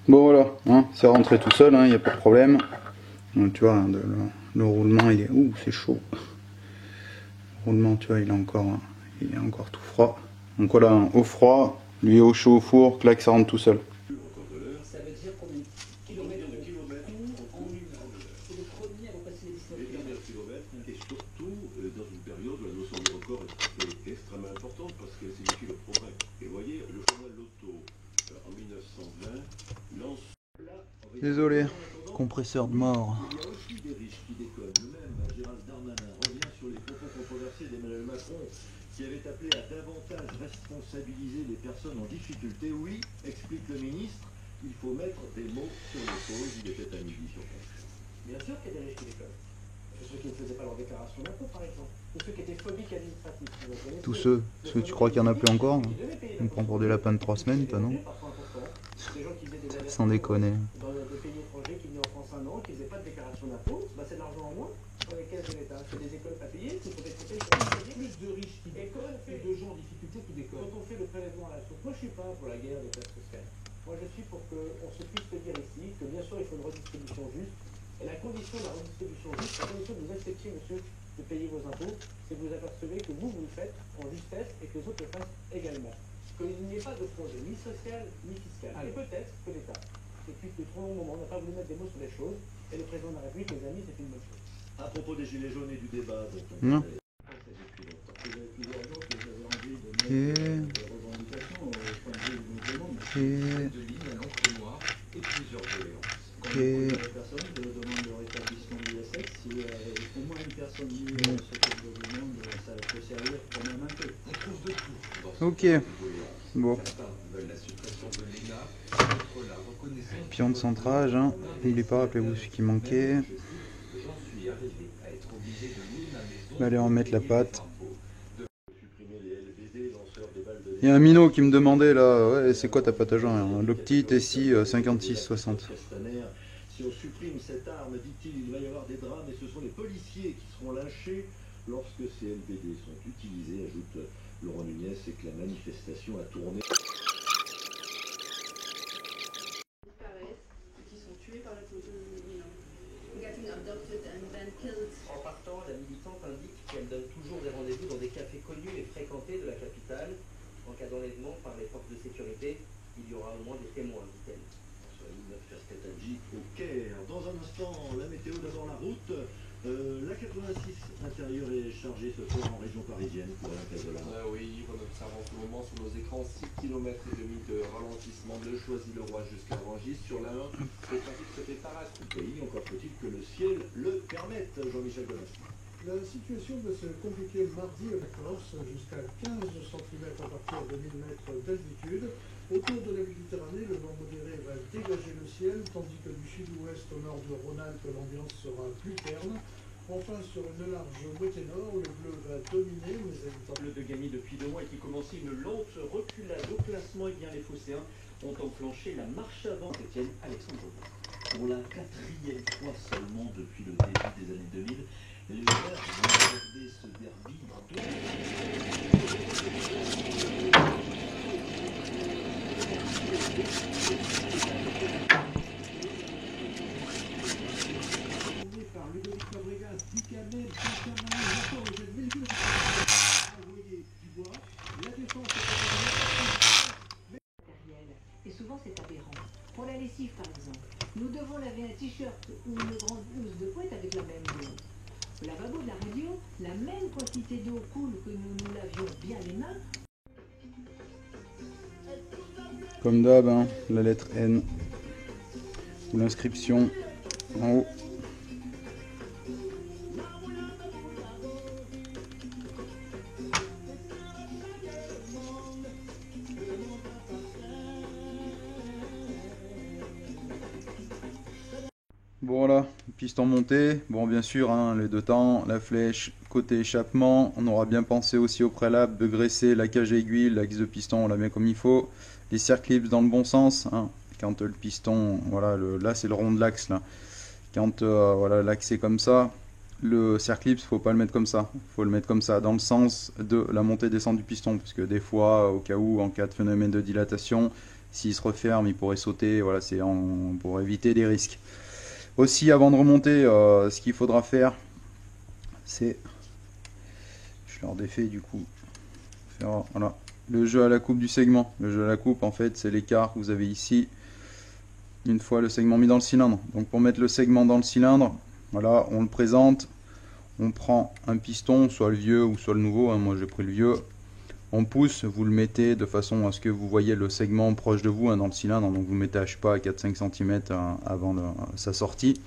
Bon voilà, hein, c'est rentré tout seul, il n'y a pas de problème. Donc, tu vois, le roulement il est... Ouh, c'est chaud. Le roulement, tu vois, il est encore tout froid. Donc voilà, au froid, lui au chaud au four, clac, ça rentre tout seul. Ça veut dire combien de kilomètres en une heure. C'est le premier à repasser les 19 kilomètres. Et surtout dans une période où la notion de record est extrêmement importante parce qu'elle signifie le progrès. Et vous voyez, le journal Loto en 1920 lance... Désolé, compresseur de mort. Il y a aussi des riches qui déconnent. Même Gérald Darmanin revient sur les propos controversés d'Emmanuel Macron qui avait appelé à davantage responsabiliser les personnes en difficulté. Oui, explique le ministre, il faut mettre des mots sur les choses. Il était à midi sur France. Bien sûr qu'il y a des riches qui déconnent. Ceux qui ne faisaient pas leur déclaration d'impôt, par exemple. Ou ceux qui étaient phobiques administratifs. Tous ceux tu crois qu'il y en a plus encore? On prend pour des lapins de 3 semaines, toi non? Sans déconner. Dans des pays étrangers qui venaient en France un an, qui ne faisaient pas de déclaration d'impôt, c'est de l'argent en moins dans les caisses de l'État. C'est des écoles pas payées, qui peut être plus de riches qui déconnent que de gens en difficulté qui déconnent. Quand on fait le prélèvement à la source, moi je ne suis pas pour la guerre des classes sociales. Moi je suis pour qu'on se puisse se dire ici que bien sûr il faut une redistribution juste. Et la condition de la redistribution juste, la condition que vous acceptiez, monsieur, de payer vos impôts, c'est que vous apercevez que vous le faites en justesse et que les autres le fassent également. Qu'il n'y ait pas de projet ni social ni fiscal. Et peut-être que l'État, depuis de trop longs moments, n'a pas voulu mettre des mots sur les choses, et le président de la République, mes amis, c'est une bonne chose. À propos des Gilets jaunes et du débat, Non. Ok, bon. Pion de centrage, hein. N'oubliez pas, rappelez-vous ce qui manquait. On va aller remettre la pâte. Il y a un minot qui me demandait là, ouais, c'est quoi ta pâte à joint? L'Opti Tessie 5660. Si on supprime cette arme, dit-il, il va y avoir des drames et ce sont les policiers qui seront lâchés lorsque ces LBD sont utilisés, ajoute Laurent Nunez, et que la manifestation a tourné. Qui sont tués par la getting abducted and then killed. En partant, la militante indique qu'elle donne toujours des rendez-vous dans des cafés connus et fréquentés de la capitale. En cas d'enlèvement par les forces de sécurité, il y aura au moins des témoins, dit-elle. Au Caire. Dans un instant, la météo, d'abord la route. La 86 intérieure est chargée ce soir en région parisienne pour la Casola. Oui, on observe en ce moment sous nos écrans 6,5 km de ralentissement de Choisy-le-Roi jusqu'à Rungis. Sur la 1, le trafic se fait paracouper. Encore faut-il que le ciel le permette, Jean-Michel Gomes. La situation va se compliquer mardi avec Corse jusqu'à 15 cm à partir de 1000 mètres d'altitude. Autour de la Méditerranée, le vent modéré va dégager le ciel, tandis que du sud-ouest au nord de Rhône-Alpes, l'ambiance sera plus terne. Enfin, sur une large moitié nord, le bleu va dominer, mais habitants Bleu de gagné depuis 2 mois et qui commençait une lente reculade au classement, et bien les Phocéens ont enclenché la marche avant. Étienne Alexandre. Pour la 4e fois seulement depuis le début des années 2000, les Verts vont aborder ce derby par Ludovic Fabregas, Ducamel, la défense et souvent c'est aberrant. Pour la lessive par exemple, nous devons laver un t-shirt ou une grande housse de couette avec la même eau. Au lavabo de la radio, la même quantité d'eau coule que nous lavions bien les mains. Comme d'hab, hein, la lettre N ou l'inscription en haut. Bon voilà, piston monté, bon bien sûr hein, les deux temps, la flèche côté échappement, on aura bien pensé aussi au préalable de graisser la cage aiguille, l'axe de piston on l'a bien comme il faut, les circlips dans le bon sens, hein, quand le piston, voilà, là c'est le rond de l'axe là, Quand voilà, l'axe est comme ça, le circlips, faut pas le mettre comme ça. Faut le mettre comme ça, dans le sens de la montée-descente du piston. Parce que des fois, au cas où, en cas de phénomène de dilatation, s'il se referme, il pourrait sauter. Voilà, c'est pour éviter des risques. Aussi, avant de remonter, ce qu'il faudra faire, c'est... Je leur défais du coup. Voilà, le jeu à la coupe du segment. Le jeu à la coupe, en fait, c'est l'écart que vous avez ici. Une fois le segment mis dans le cylindre. Donc pour mettre le segment dans le cylindre, voilà, on le présente. On prend un piston, soit le vieux ou soit le nouveau. Hein, moi j'ai pris le vieux. On pousse, vous le mettez de façon à ce que vous voyez le segment proche de vous, hein, dans le cylindre. Donc vous mettez à pas à 4-5 cm avant sa sortie.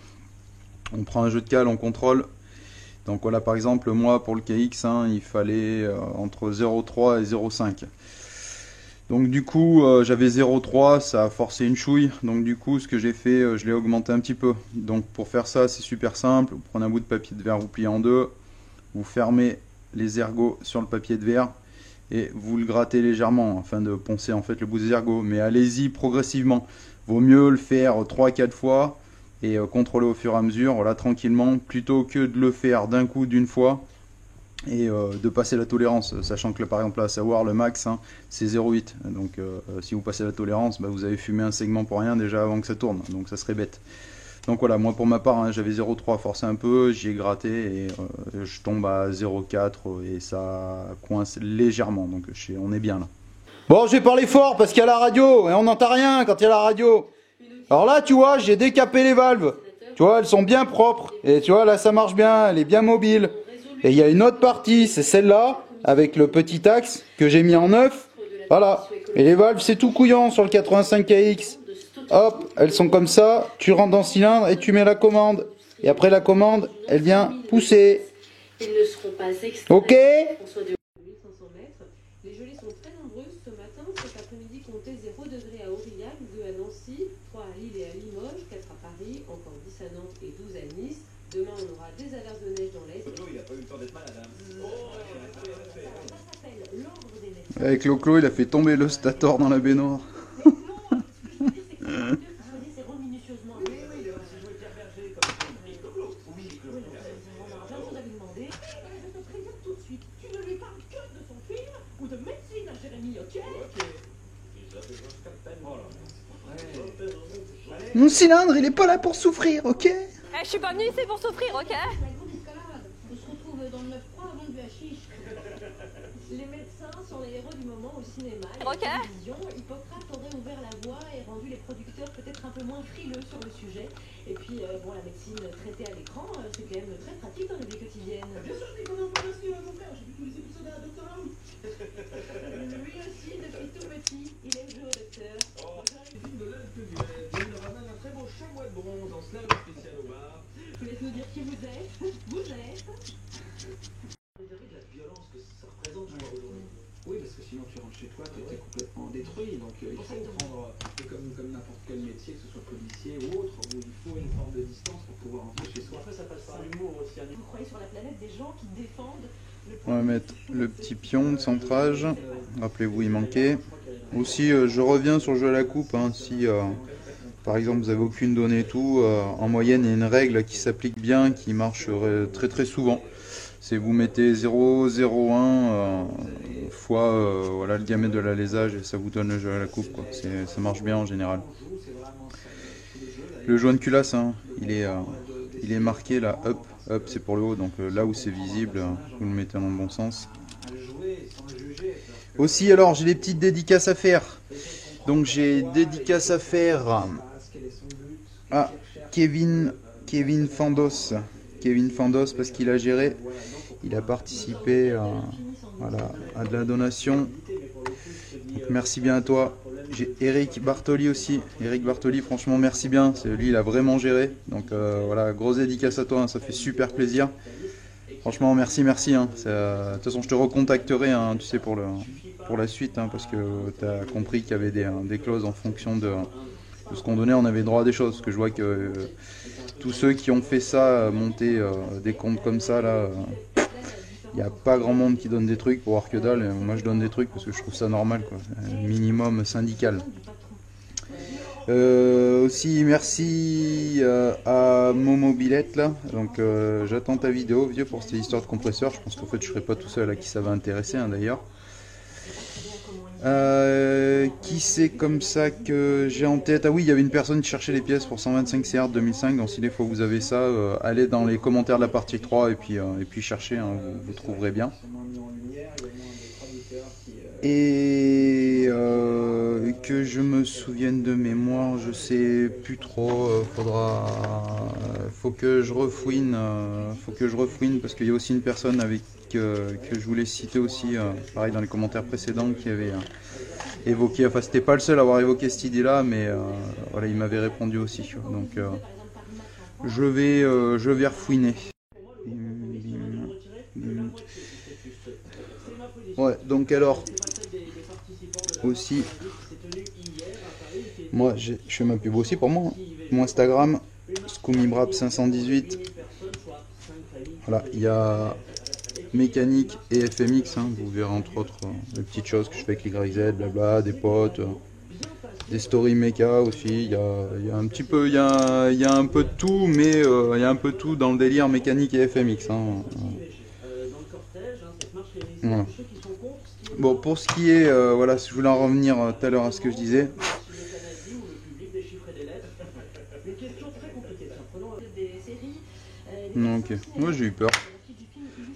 On prend un jeu de cale, on contrôle. Donc voilà, par exemple, moi pour le KX, hein, il fallait entre 0,3 et 0,5. Donc du coup, j'avais 0,3, ça a forcé une chouille. Donc du coup, ce que j'ai fait, je l'ai augmenté un petit peu. Donc pour faire ça, c'est super simple. Vous prenez un bout de papier de verre, vous pliez en deux. Vous fermez les ergots sur le papier de verre. Et vous le grattez légèrement, afin de poncer en fait le bout des ergots. Mais allez-y progressivement. Vaut mieux le faire 3-4 fois. Et contrôler au fur et à mesure, voilà, tranquillement. Plutôt que de le faire d'un coup, d'une fois. Et de passer la tolérance, sachant que par exemple là, à savoir le max, hein, c'est 0,8. Donc si vous passez la tolérance, bah, vous avez fumé un segment pour rien déjà avant que ça tourne, donc ça serait bête. Donc voilà, moi pour ma part, hein, j'avais 0,3 forcé un peu, j'y ai gratté et je tombe à 0,4 et ça coince légèrement, donc on est bien là. Bon, je vais parler fort parce qu'il y a la radio et on n'entend rien quand il y a la radio. Alors là, tu vois, j'ai décapé les valves, tu vois, elles sont bien propres et tu vois, là ça marche bien, elle est bien mobile. Et il y a une autre partie, c'est celle-là, avec le petit axe que j'ai mis en neuf. Voilà. Et les valves, c'est tout couillon sur le 85KX. Hop, elles sont comme ça. Tu rentres dans le cylindre et tu mets la commande. Et après la commande, elle vient pousser. Ok ? Les gelées sont très nombreuses ce matin. Cet après-midi, comptez 0 degré à Aurillac, 2 à Nancy, 3 à Lille et à Limoges, 4 à Paris, encore 10 à Nantes et 12 à Nice. Demain, on aura des averses de neige dans l'Est. Il a pas eu le temps d'être malade. Avec Loclo, il a fait tomber le stator dans la baignoire. Mon cylindre, il est pas là pour souffrir, ok? Je suis pas venue ici pour souffrir, ok? On se retrouve dans le 9-3 avant du hashish. Les médecins sont les héros du moment au cinéma. Ok. À la télévision, Hippocrate aurait ouvert la voie et rendu les producteurs peut-être un peu moins frileux sur le sujet. Et puis, bon, la médecine traitée à l'écran, c'est quand même très pratique dans la vie quotidienne. Bien sûr, je déconne pas parce que mon frère, j'ai vu tous les épisodes à Dr. House. Lui aussi, depuis tout petit, il aime jouer au docteur. Les films de l'âge que il nous ramène un très beau chamois de bronze en slalom spécial au bar. Je vous laisse nous dire qui vous êtes. Vous êtes. De la violence que ça représente, je crois, aujourd'hui. Oui, parce que sinon tu rentres chez toi, tu es complètement détruit. Donc il faut prendre, comme n'importe quel métier, que ce soit policier ou autre, où il faut une forme de distance pour pouvoir rentrer chez soi. Après, ça passe par l'humour aussi. Vous croyez sur la planète des gens qui défendent le On va mettre le petit pion de centrage. Rappelez-vous, il manquait. Aussi, je reviens sur le jeu à la coupe. Hein, si par exemple vous avez aucune donnée et tout, en moyenne il y a une règle qui s'applique bien, qui marche très très souvent. C'est vous mettez 0,01 fois voilà, le diamètre de l'alésage et ça vous donne le jeu à la coupe, quoi. Ça marche bien en général. Le joint de culasse, hein, il est marqué là, up, c'est pour le haut, donc là où c'est visible, vous le mettez dans le bon sens. Aussi, alors j'ai des petites dédicaces à faire. Donc j'ai dédicace à faire à Kevin Fandos. Kevin Fandos parce qu'il a géré, il a participé voilà, à de la donation. Donc, merci bien à toi. J'ai Eric Bartoli aussi. Eric Bartoli, franchement merci bien. Lui il a vraiment géré. Donc voilà, grosse dédicace à toi, hein, ça fait super plaisir. Franchement merci. Hein. De toute façon je te recontacterai, hein, tu sais, pour la suite, hein, parce que tu as compris qu'il y avait des clauses en fonction de ce qu'on donnait, on avait droit à des choses. Parce que je vois que tous ceux qui ont fait ça, monter des comptes comme ça, là, il n'y a pas grand monde qui donne des trucs pour voir que dalle. Moi je donne des trucs parce que je trouve ça normal, quoi. Un minimum syndical. Aussi merci à Momobilette là, donc j'attends ta vidéo vieux pour cette histoire de compresseur. Je pense qu'en fait je serai pas tout seul à qui ça va intéresser hein, d'ailleurs. Qui c'est comme ça que j'ai en tête? Ah oui, il y avait une personne qui cherchait les pièces pour 125 CR 2005, donc si des fois vous avez ça, allez dans les commentaires de la partie 3 et puis cherchez, hein, vous trouverez bien. Et que je me souvienne de mémoire, je sais plus trop, faut que je refouine, parce qu'il y a aussi une personne avec que je voulais citer aussi, pareil dans les commentaires précédents, qui avait évoqué, enfin c'était pas le seul à avoir évoqué cette idée là, mais voilà, il m'avait répondu aussi, donc je vais refouiner. Ouais, donc alors aussi, moi je fais ma pub aussi pour moi, mon Instagram, ScoomiBrap518. Voilà, il y a mécanique et FMX, hein, vous verrez entre autres les petites choses que je fais avec YZ, blabla, des potes, des stories méca aussi. Il y a un petit peu, il y a un peu de tout, mais il y a un peu de tout dans le délire mécanique et FMX. Hein. Voilà. Bon, pour ce qui est, voilà, je voulais en revenir tout à l'heure à ce que je disais. Non, ok. Moi j'ai eu peur.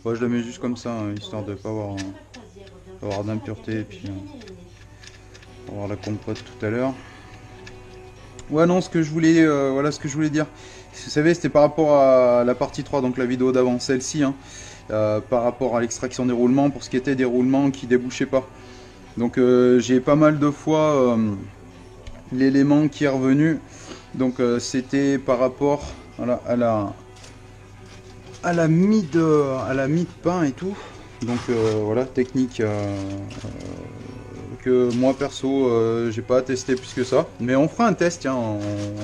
Ouais, je la mets juste comme ça, hein, histoire de ne pas avoir d'impureté et puis avoir la compote tout à l'heure. Ouais, non, ce que je voulais, voilà ce que je voulais dire. Vous savez, c'était par rapport à la partie 3, donc la vidéo d'avant, celle-ci, hein, par rapport à l'extraction des roulements, pour ce qui était des roulements qui débouchaient pas. Donc j'ai pas mal de fois l'élément qui est revenu. Donc c'était par rapport voilà, à la mie de pain et tout. Donc voilà, technique que moi perso j'ai pas testé plus que ça, mais on fera un test, tiens,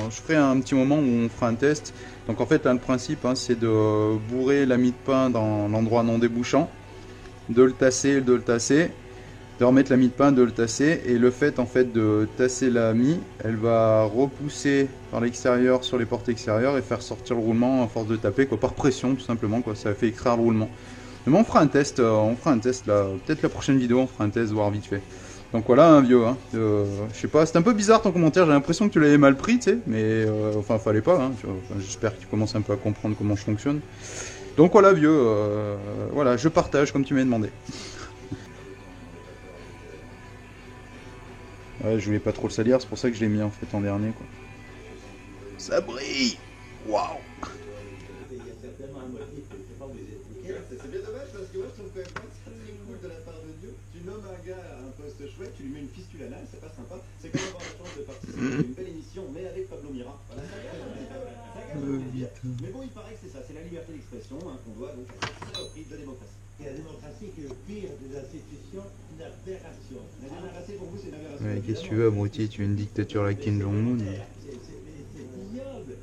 je ferai un petit moment où on fera un test. Donc en fait là, le principe hein, c'est de bourrer la mie de pain dans l'endroit non débouchant, de le tasser, de remettre la mie de pain, de le tasser, et le fait en fait de tasser la mie, elle va repousser par l'extérieur sur les portes extérieures et faire sortir le roulement à force de taper, quoi, par pression tout simplement, quoi, ça fait extraire le roulement. Mais on fera un test là, peut-être la prochaine vidéo on fera un test, voir vite fait. Donc voilà un vieux, hein, je sais pas, c'est un peu bizarre ton commentaire, j'ai l'impression que tu l'avais mal pris, tu sais, mais enfin fallait pas, hein, enfin, j'espère que tu commences un peu à comprendre comment je fonctionne. Donc voilà vieux, voilà, je partage comme tu m'as demandé. Ouais, je voulais pas trop le salir, c'est pour ça que je l'ai mis en fait en dernier quoi. Ça brille. Waouh. C'est bien dommage parce que moi je trouve quand même pas ça très cool de la part de Dieu. Tu nommes un gars à un poste chouette, tu lui mets une fistule anale, c'est pas sympa. C'est comme avoir la chance de participer à une belle émission, mais avec Pablo Mira. Voilà, mais bon, il paraît que c'est ça, c'est la liberté d'expression hein, qu'on doit donc à cette saloperie de démocratie. Et la démocratie qui est le pire des institutions, une aberration. La démocratie pour vous c'est une aberration. Ouais, qu'est-ce que tu veux, abruti, tu veux une dictature like Kim Jong-un? C'est ignoble.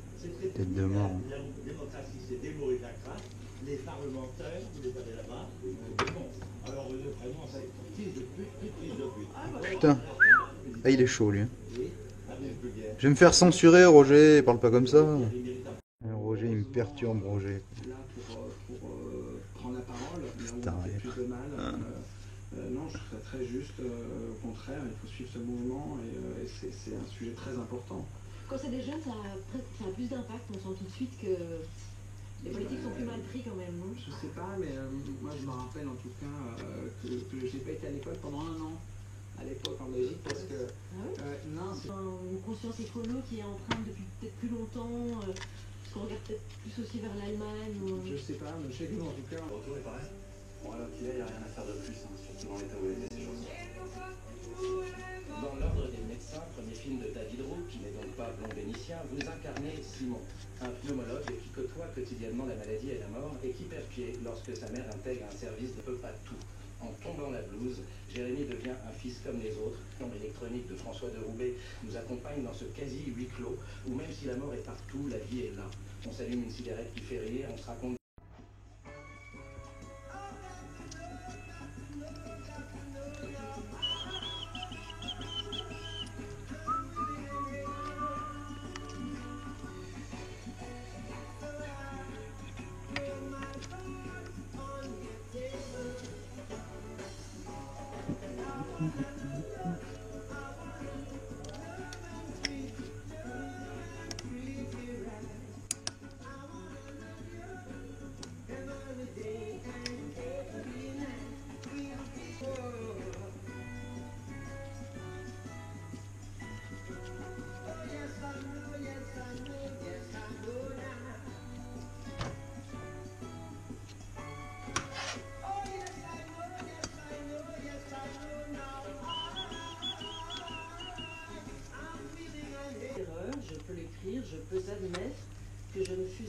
Tête de mort. La démocratie c'est des mots et de la crasse. Les parlementaires, vous les avez là-bas, bon. Alors vraiment ça est fils de pute. Putain, ah, il est chaud lui. Je vais me faire censurer Roger, parle pas comme ça. Roger il me perturbe Roger. Là pour prendre la parole, là où on fait plus de mal. Non, je trouve ça très juste. Au contraire, il faut suivre ce mouvement et c'est un sujet très important. Quand c'est des jeunes, ça a plus d'impact. On sent tout de suite que les politiques sont plus mal pris quand même, non? Je sais pas, mais moi je me rappelle en tout cas que j'ai pas été à l'école pendant 1 an. À l'époque en Belgique parce que non, c'est une conscience écolo qui est en train depuis peut-être plus longtemps, parce qu'on regarde peut-être plus aussi vers l'Allemagne ou... Je sais pas, mais je sais que nous en tout cas... Le retour est pareil. Bon alors qu'il y a rien à faire de plus, hein, surtout dans l'état où il était ces choses. Dans l'ordre des médecins, premier film de David Roux, qui n'est donc pas blond vénitien, vous incarnez Simon, un pneumologue qui côtoie quotidiennement la maladie et la mort et qui perd pied lorsque sa mère intègre un service de peu pas tout. En tombant la blouse, Jérémy devient un fils comme les autres. L'ombre électronique de François de Roubaix nous accompagne dans ce quasi huis clos, où même si la mort est partout, la vie est là. On s'allume une cigarette qui fait rire, on se raconte...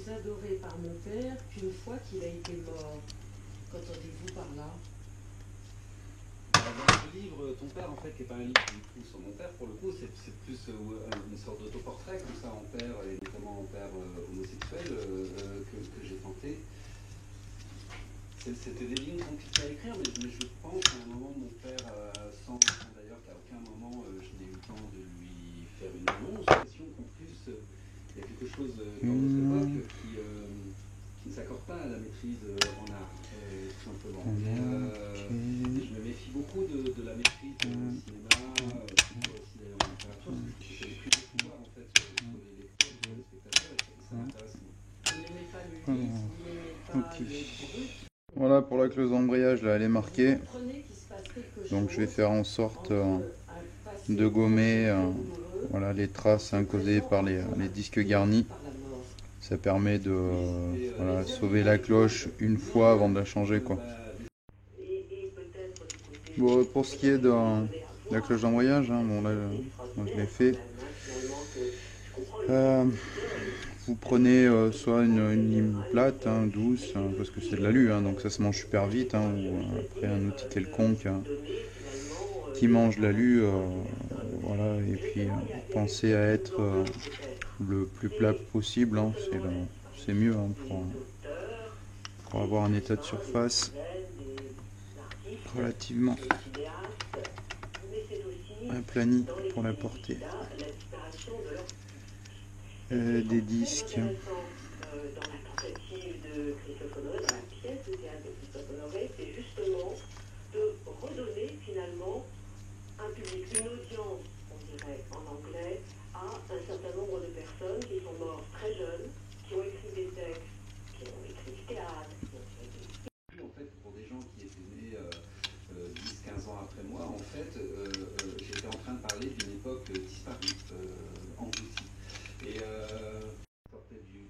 plus adoré par mon père qu'une fois qu'il a été mort. Qu'entendez-vous par là? Dans ce livre, ton père, en fait, qui n'est pas un livre du tout sur mon père, pour le coup, c'est plus une sorte d'autoportrait, comme ça, en père, et notamment en père homosexuel, que j'ai tenté. C'était des lignes compliquées à écrire, mais je pense qu'à un moment, mon père, sans d'ailleurs qu'à aucun moment je n'ai eu le temps de lui faire une annonce, qu'en plus, il y a quelque chose dans notre époque qui ne s'accorde pas à la maîtrise en art, tout simplement. Je me méfie beaucoup de la maîtrise au cinéma, aussi d'ailleurs en littérature, parce que j'ai plus de pouvoir en fait sur les lecteurs, sur les spectateurs, et ça m'intéresse moins. Vous n'aimez pas le livre, vous n'aimez pas le brut. Voilà, pour la clause d'embrayage, là, elle est marquée. Donc je vais faire en sorte de gommer voilà, les traces causées par les disques garnis. Ça permet de voilà, sauver la cloche une fois avant de la changer, quoi. Bon, pour ce qui est de la cloche d'embrayage, hein, bon, là, moi, je l'ai fait. Vous prenez soit une lime plate, hein, douce, hein, parce que c'est de l'alu, hein, donc ça se mange super vite, hein, ou après un outil quelconque qui mange l'alu, voilà, et puis pensez à être le plus plat possible, hein, c'est mieux hein, pour avoir un état de surface relativement aplani pour la portée. Des disques. Dans la tentative de Christophe Honoré, dans la pièce de théâtre de Christophe Honoré, c'est justement de redonner finalement un public, une audience, on dirait en anglais, à un certain nombre de personnes qui sont mortes très jeunes, qui ont écrit des textes, qui ont écrit du théâtre, qui ont fait des... En fait, pour des gens qui étaient nés 10-15 ans après moi, en fait, j'étais en train de parler d'une époque disparue, engloutie. Et sortait du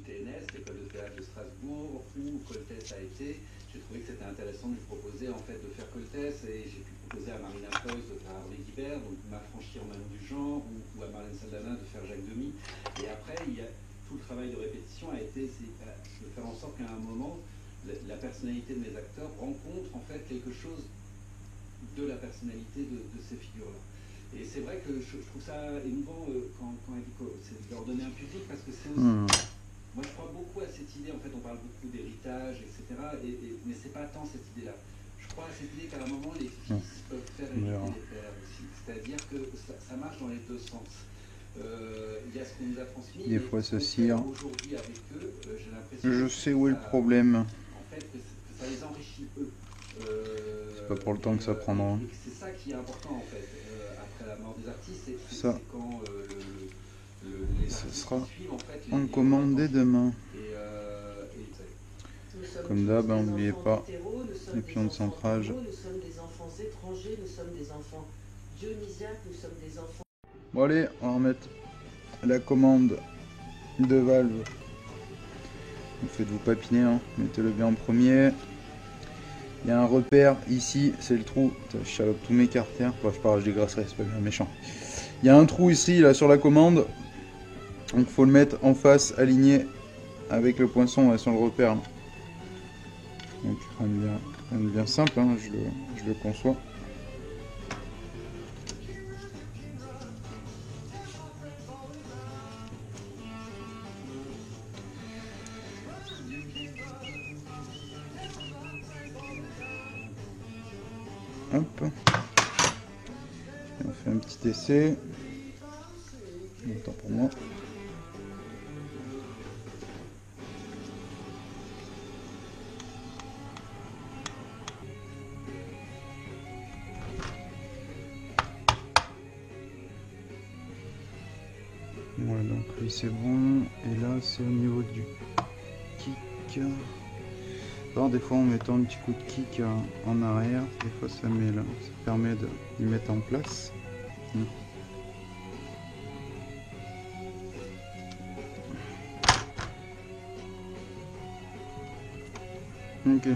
TNS, l'école de théâtre de Strasbourg, où Coltès a été. J'ai trouvé que c'était intéressant de lui proposer en fait de faire Coltès, et j'ai pu proposer à Marina Foïs de faire Harley Guibert, donc m'affranchir Manon du genre, ou à Marlène Saldana de faire Jacques Demy. Et après, tout le travail de répétition a été de faire en sorte qu'à un moment, la personnalité de mes acteurs rencontre en fait quelque chose de la personnalité de ces figures-là. Et c'est vrai que je trouve ça émouvant quand elle dit que c'est de leur donner un public, parce que c'est aussi... Moi je crois beaucoup à cette idée, en fait on parle beaucoup d'héritage, etc. Mais c'est pas tant cette idée-là. Je crois à cette idée qu'à un moment les fils peuvent faire hériter les pères aussi. C'est-à-dire que ça marche dans les deux sens. Il y a ce qu'on nous a transmis. Des fois ça cire. Aujourd'hui avec eux, j'ai l'impression... Je sais où est le problème. En fait que ça les enrichit eux. C'est pas pour le temps que ça prendra. C'est ça qui est important en fait. Après la mort des artistes, c'est ça. Quand ce sera en commande dès demain. Comme d'hab, n'oubliez pas les pions de centrage. Nous sommes des enfants étrangers, nous sommes des enfants dionysiaques, nous sommes des enfants... Bon allez, on va remettre la commande de valve. Faites-vous papiner, hein. Mettez-le bien en premier. Il y a un repère ici, c'est le trou. Je salope tous mes carters. Bref, je parle, je dégraisserai, c'est pas bien méchant. Il y a un trou ici, là, sur la commande. Donc, faut le mettre en face, aligné avec le poinçon là, sur le repère. Là. Donc, rien de bien simple, hein, je le conçois. Hop. Et on fait un petit essai. Longtemps pour moi. Voilà, donc lui c'est bon. Et là c'est au niveau du kick. Alors, des fois en mettant un petit coup de kick en arrière, des fois ça permet de l'y mettre en place. Ok.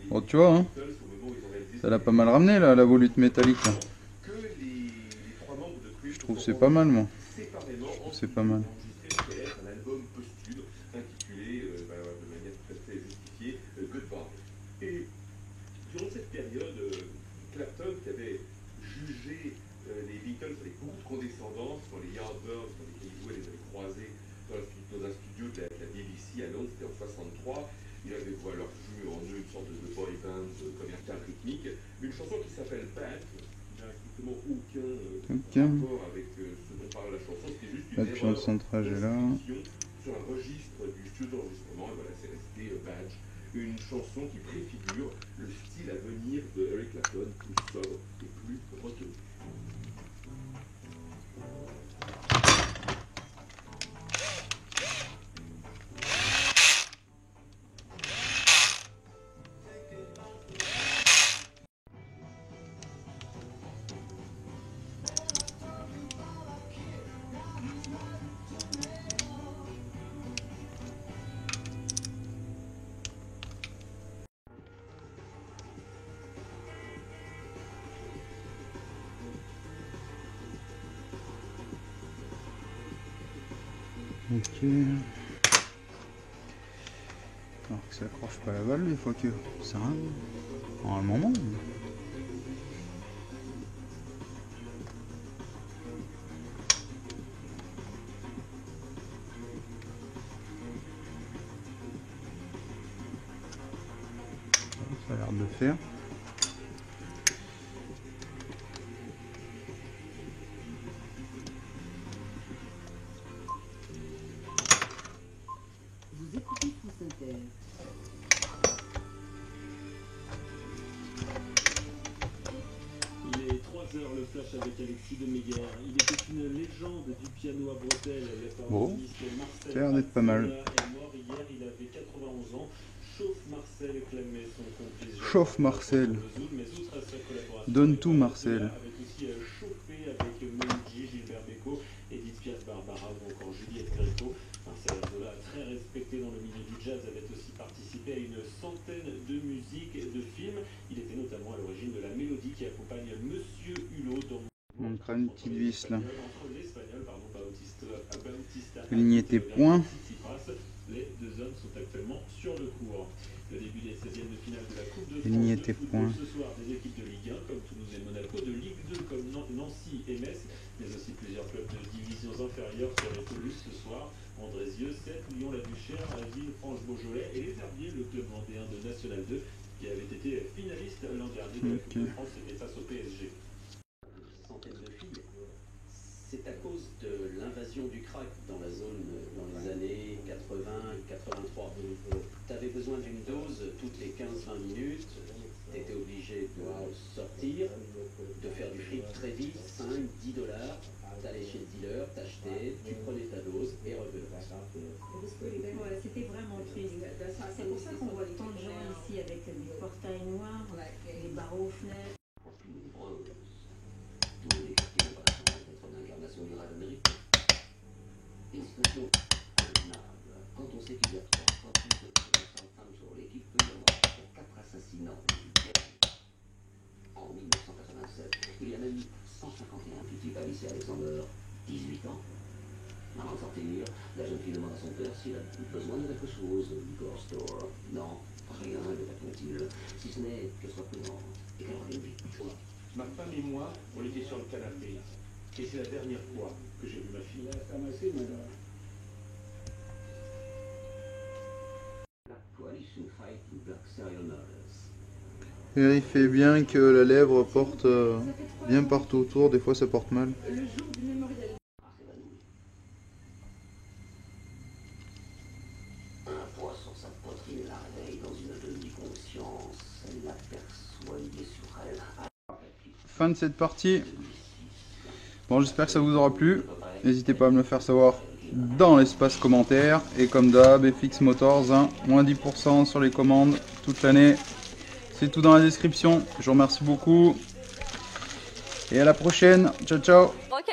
Bon, tu vois, hein, Ça l'a pas mal ramené là, la volute métallique là. Je trouve c'est pas mal moi. C'est pas mal. Un album posthume intitulé de manière tout à fait justifiée Goodbye. Et durant cette période, Clapton, qui avait jugé les Beatles avec beaucoup de condescendance quand les Yardbirds, dans lesquels ils jouaient, les avait croisés dans un studio de la BBC à Londres, c'était en 63. Il avait alors vu en eux une sorte de boy band commercial rythmique. Une chanson qui s'appelle Bad, qui n'a strictement aucun rapport avec ce dont parle la chanson, c'était juste une erreur d'inscription sur un registre du studio d'enregistrement, et voilà, c'est resté Badge, une chanson qui préfigure le style à venir de Eric Clapton, plus sobre et plus retenu. Ok. Alors que ça accroche pas la balle des fois que ça arrive. Normalement. Ça a l'air de le faire. Il est 3h le flash avec Alexis de Meguer. Il était une légende du piano à bretelles. Bon, ça a l'air d'être pas mal. Est mort hier, il avait 91 ans. Chauffe Marcel clamait son complice. Chauffe Marcel. Mais outre à sa collaboration, Donne tout Marcel. Avec aussi chauffé avec Melody, Gilbert Bécaud, Edith Piaf, Barbara ou encore Juliette Gréco. Marcel Arzola, très respecté dans le milieu du jazz, avait aussi participé à une centaine de musiques et de films. Il était notamment à l'origine de la mélodie qui accompagne Monsieur Hulot dans On prend une petite vis là. entre l'espagnol, Bautista Aligner tes points. Les deux hommes sont actuellement sur le court. Le début des 16e de finale de la Coupe de Aligner France tes de football points. ce soir, des équipes de Ligue 1 comme Toulouse et Monaco, de Ligue 2 comme Nancy et Metz, mais aussi plusieurs clubs de divisions inférieures seraient toulouse ce soir. Andrézieux, 7, Lyon-la-Duchère, Ville-Franche-Beaujolais et les Herbiers, le club vendéen de National 2 qui avait été finaliste l'an dernier de la Coupe de France et face au PSG. Centaines de filles. C'est à cause de l'invasion du crack dans la zone dans les années 80-83. Tu avais besoin d'une dose toutes les 15-20 minutes. Tu étais obligé de sortir, de faire du fric très vite, 5-10 $. T'allais chez le dealer, t'achetais, tu prenais ta dose et revenais. Voilà, c'était vraiment triste. C'est pour ça qu'on voit tant de gens ici avec des portails noirs, des barreaux aux fenêtres. Quand on sait qu'il y a 3 fois plus de 300 femmes sur l'équipe que de morts, 4 assassinats en 1987, il y a même 151 petits Alice Alexander, 18 ans. Avant de sortir, la jeune fille demande à son père s'il a besoin de quelque chose, liquor store. Non, rien, lui répond-il, si ce n'est qu'elle soit prudente et qu'elle revienne vite. Ma femme et moi, on était sur le canapé. Et c'est la dernière fois que j'ai vu ma fille. Vérifiez bien que la lèvre porte bien partout autour, des fois ça porte mal. Un poids sur sa poitrine la réveille dans une demi-conscience. Elle l'aperçoit liée sur elle. Fin de cette partie. Bon, j'espère que ça vous aura plu. N'hésitez pas à me le faire savoir dans l'espace commentaire. Et comme d'hab, FX Motors, hein, moins 10% sur les commandes toute l'année. C'est tout dans la description. Je vous remercie beaucoup. Et à la prochaine. Ciao, ciao. Ok.